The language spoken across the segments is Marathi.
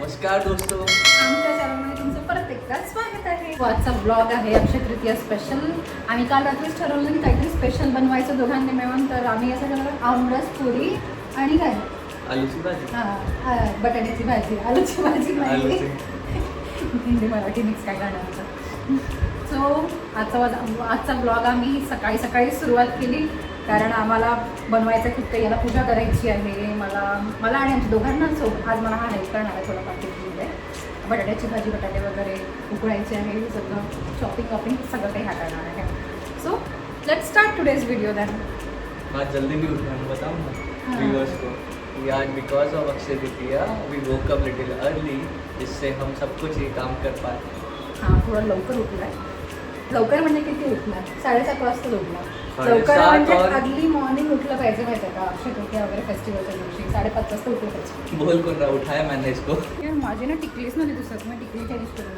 नमस्कार दोस्तों, आमच्या चॅनलमध्ये तुमचं परत एकदा स्वागत आहे. आजचा ब्लॉग आहे अक्षय तृतीया स्पेशल. आम्ही काल रात्रीच ठरवलं की काहीतरी स्पेशल बनवायचं दोघांनी मिळून, तर आम्ही असं केलं आमरस पुरी आणि काय आलूची भाजी. बटाट्याची भाजी, आलूची भाजी नाही, आलूची. हिंदी मराठी मिक्स काय करणार. सो आजचा ब्लॉग आम्ही सकाळी सकाळी सुरुवात केली, कारण आम्हाला बनवायचं खूप काही, याला पूजा करायची आहे मला आणि आमच्या दोघांना. आज मला हा हेल्प करणार आहे थोडंफार किचनमध्ये. बटाट्याची भाजी, बटाटे वगैरे उकळायचे आहे, सगळं शॉपिंग वॉपिंग सगळं काही हा करणार आहे. So let's start today's video then. आज जल्दी भी उठे हम, बताऊँ ना व्यूअर्स को कि आज because of Akshaya Tritiya we woke up little early, जिससे हम सब कुछ ये काम कर पाए. हां, थोडं लवकर उठलं आहे. लवकर म्हणजे किती उठणार? 7:30 वाजता उठणार. 7:30 लवकर म्हणजे और अर्ली मॉर्निंग उठलं पाहिजे, माहिती आहे का? अक्षय तृतीया वगैरे फेस्टिवलच्या दिवशी 5:30 वाजता उठलं पाहिजे. बोल कौन रहा, उठाया मैंने इसको. यार माझी ना टिकलीच नाही दिसत, मी टिकली काय दिसतो ना.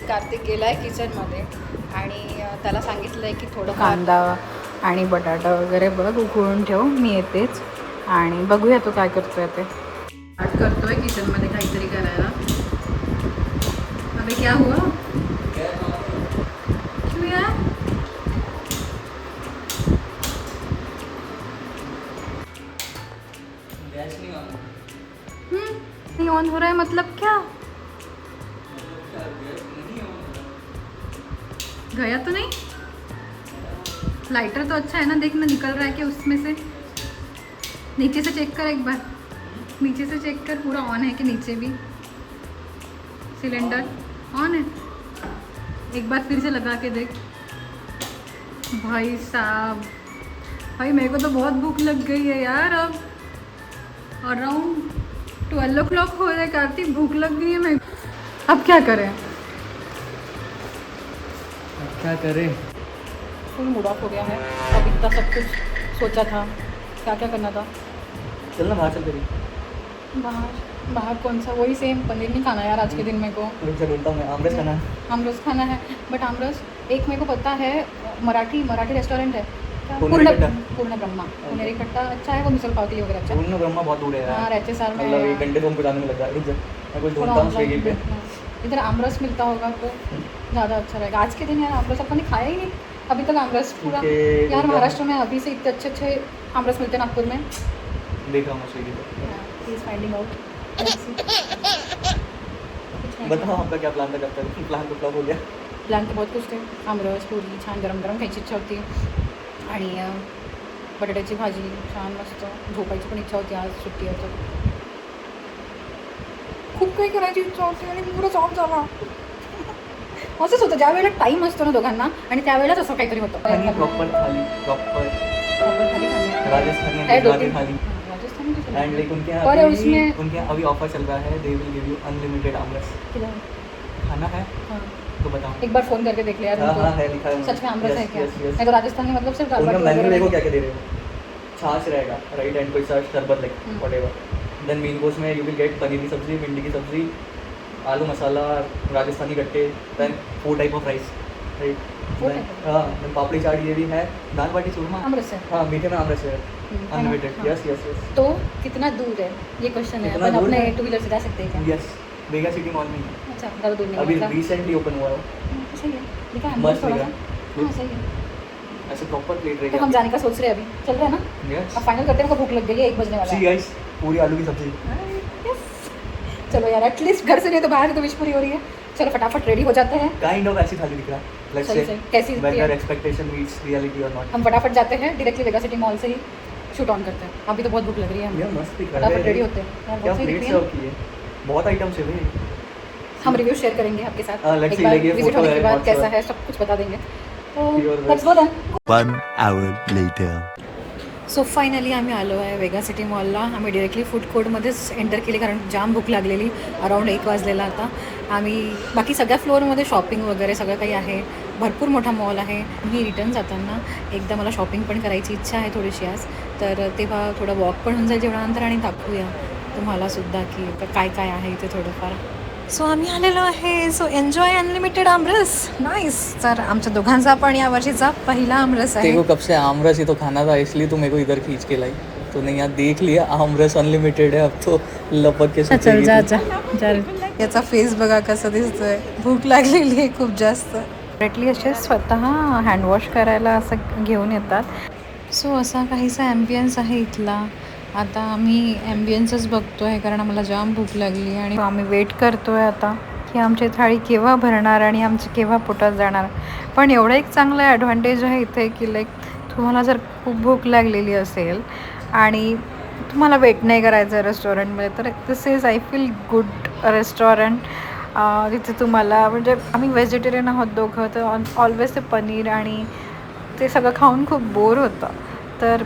कार्तिक गेला आहे किचनमध्ये आणि त्याला सांगितलं आहे की थोडं कांदा आणि बटाटा वगैरे बघ उकळून ठेव, मी येतेच. आणि बघूया तो काय करतोय ते. स्टार्ट करतोय किचनमध्ये काहीतरी करायला. अबे क्या हुआ? क्यों यार? गैस नहीं ऑन. नहीं ऑन हो रहा है मतलब क्या? गया तो नहीं? लाइटर तो अच्छा है ना, देखना निकल रहा है क्या उसमें से. नीचे से चेक कर एक बार, नीचे से चेक कर पूरा ऑन है कि नीचे भी सिलेंडर ऑन है. एक बार फिर से लगा के देख. भाई साहब, भाई मेरे को तो बहुत भूख लग गई है यार. अब अराउंड 12 o'clock हो रहा है कार्तिक, भूख लग गई है. मैं अब क्या करें? अब क्या करें? फुल मूड ऑफ हो गया है. अब इतना सब कुछ सोचा था, क्या क्या करना था. चलना बाहर चल करी. बाहर कौन सा? वही सेम पनीर नहीं खाना यार आज के दिन मेरे को. चल बोलता हूँ मैं, आमरस खाना है. आमरस खाना है, बट आमरस एक मेरे को पता है, मराठी रेस्टोरेंट है क्या? पुनेरी कट्टा. पूर्ण ब्रह्मा. पुनेरी कट्टा अच्छा है, वो मिसल पाव के लिए वगैरह अच्छा है. पूर्ण ब्रह्मा बहुत दूर है यार. हाँ, रहते साल में मतलब 1 घंटे तो हमको जाने में लग रहा है. रुक जा, मैं कुछ थोड़ा ढूंढता हूँ online स्विगी पे. इधर आमरस मिलता होगा तो ज़्यादा अच्छा रहेगा. आज के दिन यार आमरस अपन ने खाया ही नहीं अभी तक. आमरस पूरा ठीक है, यार महाराष्ट्र में अभी से इतने अच्छे अच्छे आमरस मिलते हैं नागपुर में. देख रहा हूँ Swiggy pay. He is finding out. बताओ आपका क्या प्लान था, कब तक प्लान तो फ्लॉप हो गया. प्लॅन तर बहुत कुछ थे. आमरस पुरी छान गरम गरम खायची इच्छा होती, आणि बटाट्याची भाजी छान मस्त. झोपायची पण इच्छा होती, आज सुट्टी आहे तर खूप काही करायची इच्छा होती आणि मूडच ऑफ झाला. असंच होतं ज्या वेळेला टाईम असतो ना दोघांना, आणि त्यावेळेलाच असं काहीतरी होतं. प्रॉपर थाली, प्रॉपर थाली खानी राजस्थानी है, गुजराती थाली. राजस्थानी एंड लाइक उनके पर यहाँ उसमें उनके यहाँ अभी ऑफर चल रहा है, they will give you unlimited aamras. खाना है हाँ. तो बताओ. एक बार फोन करके देख लिया. हाँ हाँ है, लिखा है. सच में आमरस है क्या? Yes yes. नहीं तो राजस्थान में मतलब सिर्फ दाल उनका बाटी मेन्यू वगैरह देखो है. क्या क्या दे रहे हो. छाछ रहेगा राइट, एंड कोई सा शरबत like whatever. Then main course में यू विल गेट पनीर की सब्जी, भिंडी की सब्जी, aloo masala, Rajasthani gatte, then 4 type of rice right. हाँ, देन पापड़ी चाट ये भी है, दाल बाटी चूरमा. आमरस है. हाँ, मीठे में आमरस है अनलिमिटेड. हाँ. यस यस यस तो कितना दूर है ये क्वेश्चन है. कितना अपन दूर अपने है? 2 व्हीलर से जा सकते हैं क्या? यस. वेगा सिटी मॉल में अच्छा, ज़्यादा दूर नहीं अभी मतलब. रिसेंटली ओपन हुआ है. सही है. लिखा है मस्त थोड़ा लगा. सा. हाँ सही है. ऐसे प्रॉपर प्लेट तो हम रहेगा. जाने का सोच रहे हैं अभी. चल रहे हैं ना. यस. अब फाइनल करते हैं. हमको भूख लग गई है, 1 बजने वाला सी है. गाइस, पूरी आलू की सब्जी. Yes. चलो यार, एटलीस्ट घर से नहीं तो बाहर से तो विश पूरी हो रही है. चलो फटाफट रेडी हो जाते हैं. काइंड ऑफ ऐसी थाली दिख रहा है. लेट्स सही से सही. कैसी दिखती वेदर है? एक्सपेक्टेशन मीट्स रियलिटी और नॉट. हम फटाफट जाते हैं directly Vega city mall say he shoot on करते हैं. अभी तो बहुत भूख लग रही है ये हमें. मस्त दिख रहा फटाफट रेडी है. होते हैं यार. क्या बहुत सही दिख प्लेट रही सर्व है. की है. बहुत आइटम्स है भाई. हम रिव्यू शेयर करेंगे आपके साथ. हाँ, let's एक see, बार like ये विजिट photo होने है के बाद WhatsApp. कैसा है सब कुछ बता देंगे. तो Pure let's go then. 1 hour later. So finally आम्ही आलो आहे वेगा सिटी मॉलला. आम्ही डिरेक्टली फूड कोर्टमध्येच एंटर केली, कारण जाम भूक लागलेली. अराऊंड 1 वाजलेला आता. आम्ही बाकी सगळ्या फ्लोअरमध्ये शॉपिंग वगैरे सगळं काही आहे. भरपूर मोठा मॉल आहे. मी रिटर्न जाताना एकदा मला शॉपिंग पण करायची इच्छा आहे थोडीशी आज, तर तेव्हा थोडं वॉक पण होऊन जाईल जेवणानंतर, आणि दाखवूया तुम्हालासुद्धा की काय काय आहे इथे थोडंफार. सो आम्ही आलेलो आहे. सो एन्जॉय अनलिमिटेड आमरस. नाईस. तर आमच्या दोघांचा पण या वर्षीचा पहिला आमरस आहे. तेरे को कब से आमरस ही तो खाना था, इसलिए तू मेरे को इधर खींच के लाई. तूने यहाँ देख लिया आमरस अनलिमिटेड है, अब तो लपक के चल सोचेगी जा तू। जा चल. याचा फेस बघा कसा दिसतोय, भूक लागलेली आहे खूप जास्त. डायरेक्टली असे स्वतः हँडवॉश करायला असं घेऊन येतात. सो असा काहीसा ॲम्बियन्स आहे इथला. आता आम्ही ॲम्बियन्सच बघतो आहे कारण आम्हाला जाम भूक लागली आणि आम्ही वेट करतो आहे आता की आमची थाळी केव्हा भरणार आणि आमची केव्हा पोटात जाणार. पण एवढं एक चांगलं ॲडव्हान्टेज आहे इथे की लाईक तुम्हाला जर खूप भूक लागलेली असेल आणि तुम्हाला वेट नाही करायचं आहे रेस्टॉरंटमध्ये, तर this is I feel good restaurant. तिथे तुम्हाला म्हणजे आम्ही व्हेजिटेरियन आहोत दोघं, तर ऑलवेज ते पनीर आणि ते सगळं खाऊन खूप बोर होतं. तर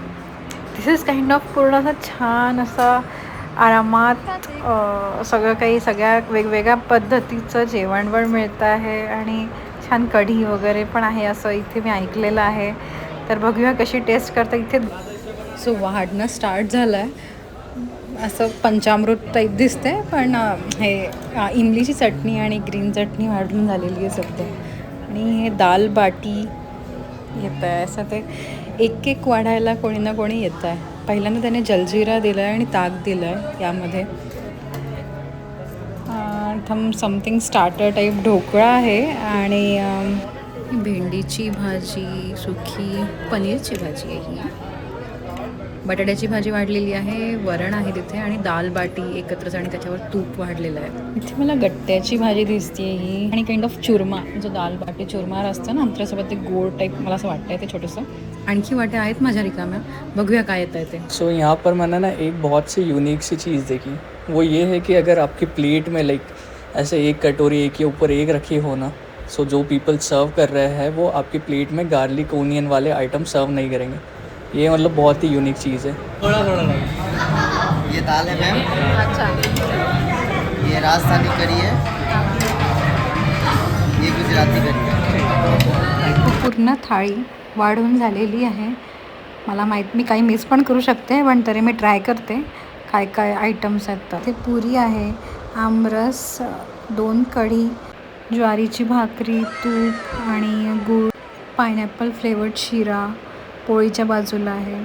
दिस इज काइंड ऑफ पूर्ण असं छान असं आरामात सगळं काही सगळ्या वेगवेगळ्या पद्धतीचं जेवणवण मिळतं आहे आणि छान कढी वगैरे पण आहे असं इथे मी ऐकलेलं आहे. तर बघूया कशी टेस्ट करता इथे. सो वाढणं स्टार्ट झालं आहे, असं पंचामृत टाईप दिसते, पण हे इमलीची चटणी आणि ग्रीन चटणी वाढून झालेली आहे सध्या. आणि हे दाल बाटी येतं आहे, असं ते एक एक वाढायला कोणी ना कोणी येतं आहे. पहिल्यांदा त्याने जलजिरा दिला आहे आणि ताक दिलं आहे यामध्ये. समथिंग स्टार्टर टाईप ढोकळा आहे आणि भेंडीची भाजी, सुकी पनीरची भाजी आहे ही, बटाट्याची भाजी वाढलेली आहे, वरण आहे तिथे आणि दाल बाटी एकत्रच आणि त्याच्यावर तूप वाढलेलं आहे. इथे मला गट्ट्याची भाजी दिसते ही आणि काइंड ऑफ चुरमा, जो दाल बाटी चुरमा असतं ना त्याच्यासोबत ते गोड टाईप मला असं वाटतं आहे ते छोटंसं. आणखी वाट्या आहेत माझ्या रिकाम्या, बघूया काय येतं आहे ते. सो यहाँ पर मैंने ना एक बहुत सी यूनिक सी चीज़ देखी, वो ये है कि अगर आपकी प्लेट में लाइक ऐसे एक कटोरी एक के ऊपर एक रखी हो ना, सो जो पीपल सर्व कर रहे हैं वो आपकी प्लेट में गार्लिक ओनियन वाले आइटम सर्व नहीं करेंगे. ये मतलब बहुत ही यूनिक चीज़ है. थोड़ा ये दाल है मैम, अच्छा, ये राजस्थानी करी है, ये गुजराती करी है. पूर्ण थाळी वाढून झालेली आहे. मला माहीत मी काही मिस पण करू शकते, पण तरी मी ट्राय करते काय काय आयटम्स आहेत. तर ते पुरी आहे, आमरस, 2 कढी, ज्वारीची भाकरी, तूप आणि गूळ, पायनॅपल फ्लेवर्ड शिरा पोळीच्या बाजूला आहे.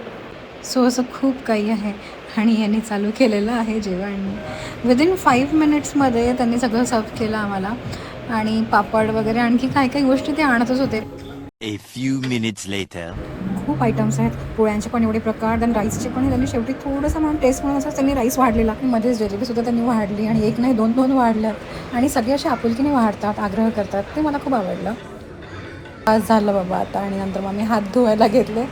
सो असं खूप काही आहे आणि यांनी चालू केलेलं आहे जेवण. विदिन 5 मिनिट्समध्ये त्यांनी सगळं सर्व केलं आम्हाला आणि पापड वगैरे आणखी काय काय गोष्टी ते आणतच होते. A few minutes later. खूप आयटम्स आहेत, पोळ्यांचे पण एवढे प्रकार, देन राईसचे पण. त्यांनी शेवटी थोडंसं म्हणून टेस्ट म्हणून असं त्यांनी राईस वाढलेला, मध्येच जलेबीसुद्धा त्यांनी वाढली आणि एक नाही 2 वाढल्यात आणि सगळे असे आपुलकीने वाढतात, आग्रह करतात, ते मला खूप आवडलं. आज झालं बाबा आता आणि नंतर मग मी हात धुवायला घेतले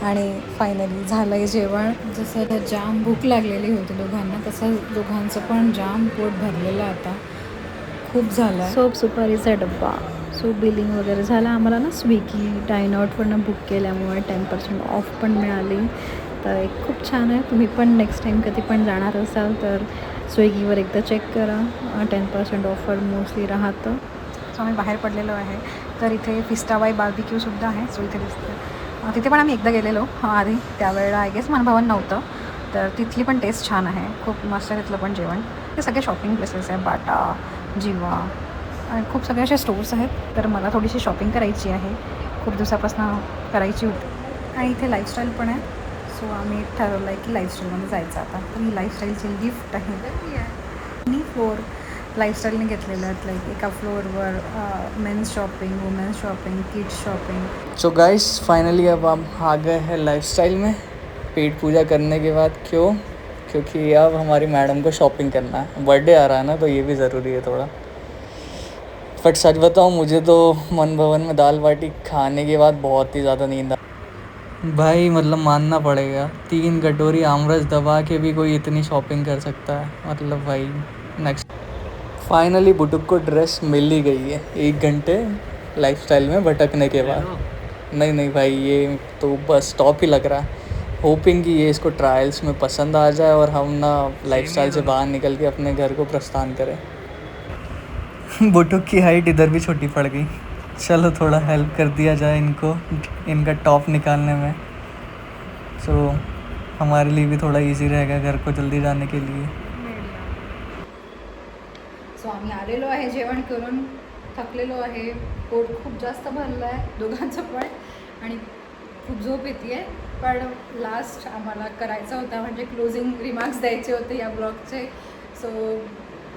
आणि फायनली झालं आहे जेवण. जसं जाम भूक लागलेली होती दोघांना, तसं दोघांचं पण जाम पोट भरलेलं आता, खूप झालं. सोप सुपारीचा डब्बा. सो बिलिंग वगैरे झालं आम्हाला ना स्विगी डायनआउटवरनं बुक केल्यामुळे 10% ऑफ पण मिळाली. तर एक खूप छान आहे. तुम्ही पण नेक्स्ट टाईम कधी पण जाणार असाल तर स्विगीवर एकदा चेक करा, 10% ऑफर मोस्टली राहतं. सो आम्ही बाहेर पडलेलो आहे, तर इथे फिस्टाबाई बार्बिक्यूसुद्धा आहे. सो इथे दिसतं, तिथे पण आम्ही एकदा गेलेलो आधी, त्यावेळेला आय गेस मन भवन नव्हतं, तर तिथली पण टेस्ट छान आहे, खूप मस्त आहे तिथलं पण जेवण. हे सगळे शॉपिंग प्लेसेस आहे, बाटा, जिवा आणि खूप सगळे असे स्टोर्स आहेत. तर मला थोडीशी शॉपिंग करायची आहे, खूप दिवसापासून करायची होती. आणि इथे लाईफस्टाईल पण आहे. सो आम्ही ठरवलं आहे की लाईफस्टाईलमध्ये जायचं आता. तर ही लाईफस्टाईलची गिफ्ट आहे. मी 4 लाईफस्टाईलने घेतलेलं आहेत, लाईक एका फ्लोअरवर men's shopping, women's shopping, kids shopping. So guys finally अब हम आ गए हैं लाइफस्टाइल में पेट पूजा करने के बाद. क्योंकि अब हमारी मैडम को शॉपिंग करना है, बर्थडे आ रहा है ना, तो ये भी ज़रूरी है थोड़ा. बट सच बताऊँ, मुझे तो मन भवन में दाल बाटी खाने के बाद बहुत ही ज़्यादा नींद आ भाई, मतलब मानना पड़ेगा, 3 कटोरी आमरस दबा के भी कोई इतनी शॉपिंग कर सकता है, मतलब भाई नेक्स्ट. फाइनली बुटुक को ड्रेस मिल ही गई है 1 घंटे लाइफस्टाइल में भटकने के बाद. नहीं भाई, ये तो बस स्टॉप ही लग रहा है. होपिंग कि ये इसको ट्रायल्स में पसंद आ जाए और हम ना लाइफस्टाइल से बाहर निकल के अपने घर को प्रस्थान करें. बुटुक की हाइट इधर भी छोटी पड़ गई. चलो थोड़ा हेल्प कर दिया जाए इनको इनका टॉप निकालने में, सो हमारे लिए भी थोड़ा इजी रहेगा घर को जल्दी जाने के लिए. सो आम्ही आलेलो आहे जेवण करून, थकलेलो आहे, पोट खूप जास्त भरलं आहे दोघांचं पण आणि खूप झोप येते आहे. पण लास्ट आम्हाला करायचा होता म्हणजे क्लोजिंग रिमार्क्स द्यायचे होते या ब्लॉगचे. सो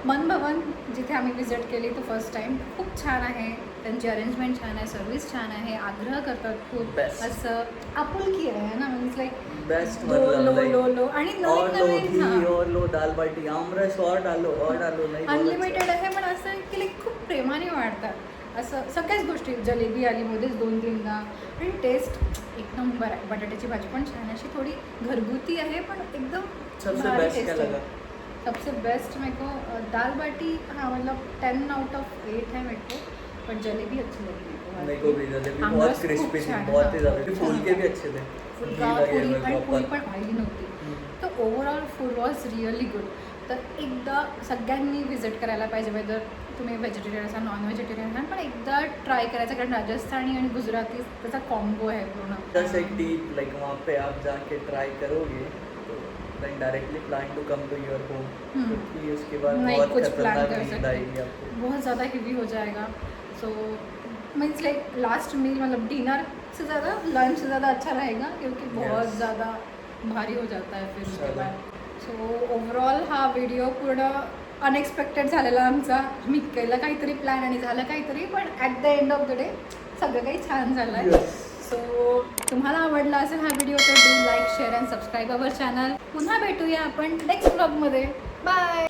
मन भवन जिथे आम्ही विजिट केली तो फर्स्ट टाईम खूप छान आहे. त्यांची अरेंजमेंट छान आहे, सर्विस छान आहे, आग्रह करतात खूप, Best. असं आपुलकी आहे ना, means like best low low low low आणि और लो नवीन घी नवीन और लो दाल बाटी आमरस और डालो नहीं अनलिमिटेड आहे, पण असं की लाईक खूप प्रेमाने वाढतात. असं सगळ्याच गोष्टी, जलेबी आली मध्येच 2-3दा आणि टेस्ट एक नंबर आहे. बटाट्याची भाजी पण छान अशी थोडी घरगुती आहे पण एकदम सबसे भारी बेस्ट क्या taste आहे. लगा? सबसे बेस्ट मेरे को दाल बाटी, हाँ मतलब 10 out of 8 है मेरे को, पर जलेबी अच्छी लगी मेरे को भी जलेबी आमरस बहुत खूप क्रिस्पी थी, छान, बहुत ही हाँ, ज़्यादा खूप फूल छान के भी होता. अच्छे थे. फुलका घी लगे पुरी हुए पण पुरी proper. पण ऑइली नव्हती. हम्म. तर overall food was really good. तर एकदा सगळ्यांनी विजिट करायला पाहिजे, वेदर तुम्ही व्हेजिटेरियन असाल नॉन व्हेजिटेरियन असाल, पण एकदा ट्राय करायचं, कारण राजस्थानी आणि गुजराती त्याचा कॉम्बो आहे पूर्ण. जस्ट एक टीप लाइक वहाँ पे आप जाके ट्राई करोगे तो then directly plan to come to your home, क्योंकि उसके बाद नहीं, बहुत कुछ प्लान खतरनाक कर नींद सकते आएगी आपको. बहुत ज़्यादा हेवी हो जाएगा. So means like last meal मतलब डिनर से ज़्यादा लंच ज़्यादा अच्छा रहेगा, क्योंकि बहुत Yes. ज़्यादा भारी हो जाता है फिर उसके चलो. बाद. सो ओव्हरऑल हा व्हिडिओ पूर्ण अनएक्सपेक्टेड झालेला आमचा. मी केलं काहीतरी प्लॅन आणि झालं काहीतरी, पण at the end of the day सगळं काही छान झालं आहे. Yes. सो तुम्हाला आवडला असेल हा व्हिडिओ तर do like, share and subscribe our channel. पुन्हा भेटूया आपण नेक्स्ट ब्लॉगमध्ये. बाय.